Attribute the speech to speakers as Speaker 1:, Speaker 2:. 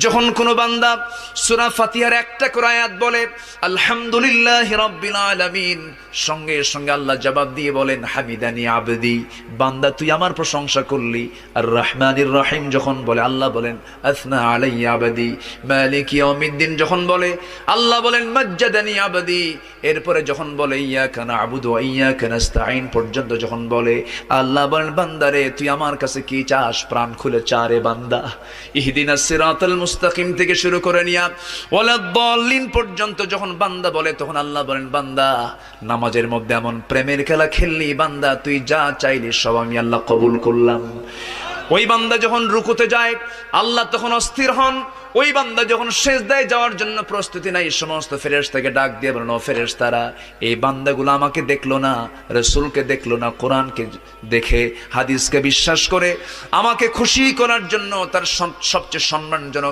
Speaker 1: যখন কোনো বান্দা সূরা ফাতিহার একটা করে আয়াত বলে আলহামদুলিল্লাহি রাব্বিল আলামিন, সঙ্গে সঙ্গে আল্লাহ জবাব দিয়ে বলেন হামিদানি আবদি, বান্দা তুই আমার প্রশংসা করলি। আর রহমানির রহিম যখন বলে আল্লাহ বলেন আসনা আলাইয়া আবদি। মালিক ইয়াউমিদ্দিন যখন বলে আল্লাহ বলেন মাজ্জাদানি আবদি। এরপরে যখন বলে ইয়াকা না'বুদু ওয়া ইয়াকা নাস্তাঈন পর্যন্ত যখন বলে আল্লাহ বলেন বান্দারে তুই আমার কাছে কি চাস, প্রাণ খুলে চারে বান্দা। ইহদিনাস সিরাতাল মুস্তাকিম থেকে শুরু করে নিয়া ওয়ালাদ-দাল্লিন পর্যন্ত যখন বান্দা বলে তখন আল্লাহ বলেন বান্দা নামাজের মধ্যে এমন প্রেমের খেলা খেললি বান্দা, তুই যা চাইলি সব আমি আল্লাহ কবুল করলাম। ওই বান্দা যখন রুকুতে যায় আল্লাহ তখন অস্থির হন। ওই বান্দা যখন সিজদায় যাওয়ার জন্য প্রস্তুতি নাই, সমস্ত ফেরেশতাকে ডাক দিয়ে বলেন ও ফেরেশতারা, এই বান্দাগুলো আমাকে দেখলো না, রাসূলকে দেখলো না, কোরআনকে দেখে হাদিসকে বিশ্বাস করে আমাকে খুশি করার জন্য তার সবচেয়ে সম্মানজনক